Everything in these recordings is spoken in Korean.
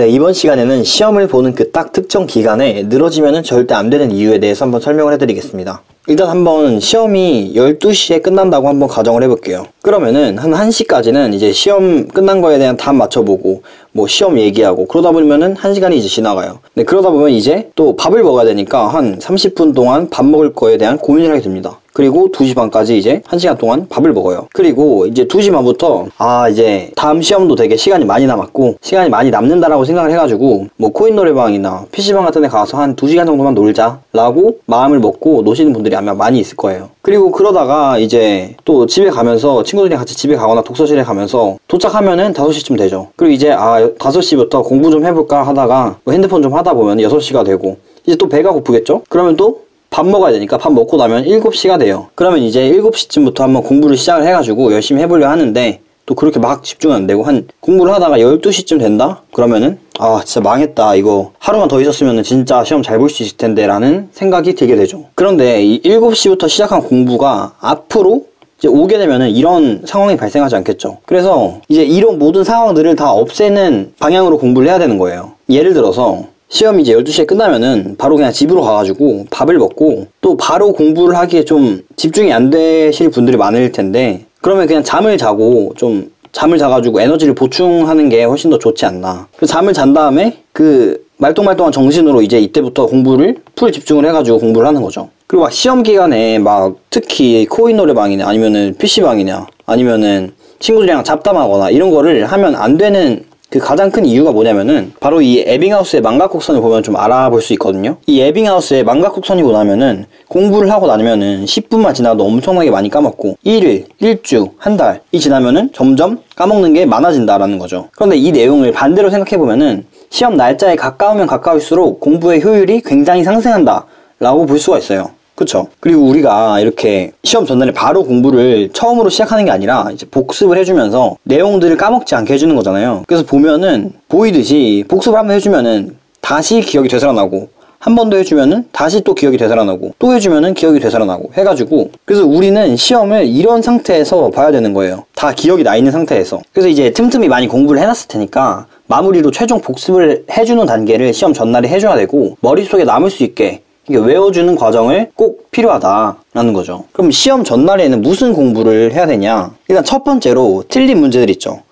네, 이번 시간에는 시험을 보는 그 딱 특정 기간에 늘어지면은 절대 안 되는 이유에 대해서 한번 설명을 해드리겠습니다. 일단 한번 시험이 12시에 끝난다고 한번 가정을 해볼게요. 그러면은 한 1시까지는 이제 시험 끝난 거에 대한 답 맞춰보고 뭐 시험 얘기하고 그러다 보면은 1시간이 이제 지나가요. 네, 그러다 보면 이제 또 밥을 먹어야 되니까 한 30분 동안 밥 먹을 거에 대한 고민을 하게 됩니다. 그리고 2시 반까지 이제 1시간 동안 밥을 먹어요. 그리고 이제 2시 반부터 이제 다음 시험도 되게 시간이 많이 남았고 시간이 많이 남는다라고 생각을 해가지고 뭐 코인 노래방이나 PC방 같은 데 가서 한 2시간 정도만 놀자 라고 마음을 먹고 노시는 분들이 아마 많이 있을 거예요. 그리고 그러다가 이제 또 집에 가면서 친구들이랑 같이 집에 가거나 독서실에 가면서 도착하면은 5시쯤 되죠. 그리고 이제 5시부터 공부 좀 해볼까 하다가 뭐 핸드폰 좀 하다 보면 6시가 되고 이제 또 배가 고프겠죠? 그러면 또 밥 먹어야 되니까 밥 먹고 나면 7시가 돼요. 그러면 이제 7시쯤부터 한번 공부를 시작을 해가지고 열심히 해보려 하는데 또 그렇게 막 집중은 안 되고 한 공부를 하다가 12시쯤 된다? 그러면은 진짜 망했다. 이거 하루만 더 있었으면 진짜 시험 잘 볼 수 있을 텐데 라는 생각이 들게 되죠. 그런데 이 7시부터 시작한 공부가 앞으로 이제 오게 되면은 이런 상황이 발생하지 않겠죠. 그래서 이제 이런 모든 상황들을 다 없애는 방향으로 공부를 해야 되는 거예요. 예를 들어서 시험이 이제 12시에 끝나면은 바로 그냥 집으로 가가지고 밥을 먹고 또 바로 공부를 하기에 좀 집중이 안 되실 분들이 많을 텐데 그러면 그냥 잠을 자고 좀 잠을 자가지고 에너지를 보충하는 게 훨씬 더 좋지 않나. 그래서 잠을 잔 다음에 그 말똥말똥한 정신으로 이제 이때부터 공부를 풀 집중을 해가지고 공부를 하는 거죠. 그리고 막 시험 기간에 막 특히 코인 노래방이냐 아니면은 PC방이냐 아니면은 친구들이랑 잡담하거나 이런 거를 하면 안 되는 그 가장 큰 이유가 뭐냐면은 바로 이 에빙하우스의 망각곡선을 보면 좀 알아볼 수 있거든요. 이 에빙하우스의 망각곡선이 뭐냐면은 공부를 하고 나면은 10분만 지나도 엄청나게 많이 까먹고 1일, 1주, 한 달이 지나면은 점점 까먹는 게 많아진다라는 거죠. 그런데 이 내용을 반대로 생각해보면은 시험 날짜에 가까우면 가까울수록 공부의 효율이 굉장히 상승한다 라고 볼 수가 있어요. 그쵸? 그리고 우리가 이렇게 시험 전날에 바로 공부를 처음으로 시작하는 게 아니라 이제 복습을 해주면서 내용들을 까먹지 않게 해주는 거잖아요. 그래서 보면은 보이듯이 복습을 한번 해주면은 다시 기억이 되살아나고 한 번 더 해주면은 다시 또 기억이 되살아나고 또 해주면은 기억이 되살아나고 해가지고 그래서 우리는 시험을 이런 상태에서 봐야 되는 거예요. 다 기억이 나 있는 상태에서. 그래서 이제 틈틈이 많이 공부를 해놨을 테니까 마무리로 최종 복습을 해주는 단계를 시험 전날에 해줘야 되고 머릿속에 남을 수 있게 외워주는 과정을 꼭 필요하다라는 거죠. 그럼 시험 전날에는 무슨 공부를 해야 되냐? 일단 첫 번째로 틀린 문제들 있죠.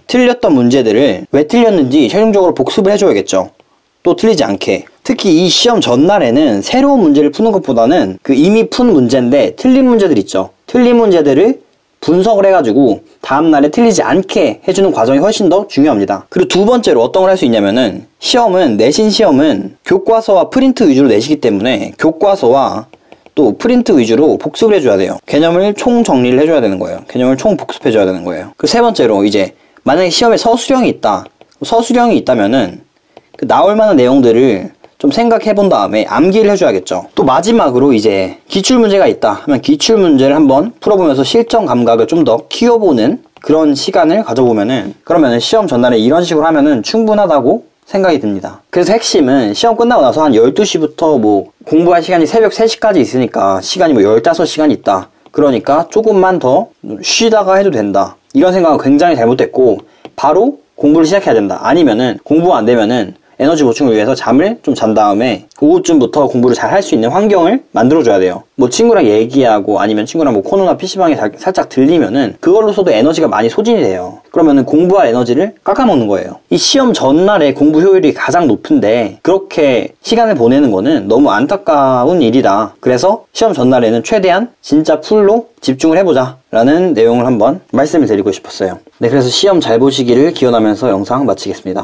틀렸던 문제들을 왜 틀렸는지 최종적으로 복습을 해줘야겠죠. 또 틀리지 않게. 특히 이 시험 전날에는 새로운 문제를 푸는 것보다는 그 이미 푼 문제인데 틀린 문제들 있죠. 틀린 문제들을 분석을 해가지고 다음날에 틀리지 않게 해주는 과정이 훨씬 더 중요합니다. 그리고 두 번째로 어떤 걸 할 수 있냐면은 내신 시험은 교과서와 프린트 위주로 내시기 때문에 교과서와 또 프린트 위주로 복습을 해줘야 돼요. 개념을 총 정리를 해줘야 되는 거예요. 개념을 총 복습해줘야 되는 거예요. 그 세 번째로 이제 만약에 시험에 서술형이 있다. 서술형이 있다면은 그 나올 만한 내용들을 좀 생각해 본 다음에 암기를 해줘야겠죠. 또 마지막으로 이제 기출문제가 있다 하면 기출문제를 한번 풀어보면서 실전 감각을 좀 더 키워보는 그런 시간을 가져보면은 그러면은 시험 전날에 이런 식으로 하면은 충분하다고 생각이 듭니다. 그래서 핵심은 시험 끝나고 나서 한 12시부터 뭐 공부할 시간이 새벽 3시까지 있으니까 시간이 뭐 15시간이 있다. 그러니까 조금만 더 쉬다가 해도 된다. 이런 생각은 굉장히 잘못됐고 바로 공부를 시작해야 된다. 아니면은 공부가 안 되면은 에너지 보충을 위해서 잠을 좀 잔 다음에 오후쯤부터 공부를 잘 할 수 있는 환경을 만들어줘야 돼요. 뭐 친구랑 얘기하고 아니면 친구랑 뭐 코너나 PC방에 살짝 들리면은 그걸로서도 에너지가 많이 소진이 돼요. 그러면은 공부할 에너지를 깎아먹는 거예요. 이 시험 전날에 공부 효율이 가장 높은데 그렇게 시간을 보내는 거는 너무 안타까운 일이다. 그래서 시험 전날에는 최대한 진짜 풀로 집중을 해보자 라는 내용을 한번 말씀을 드리고 싶었어요. 네, 그래서 시험 잘 보시기를 기원하면서 영상 마치겠습니다.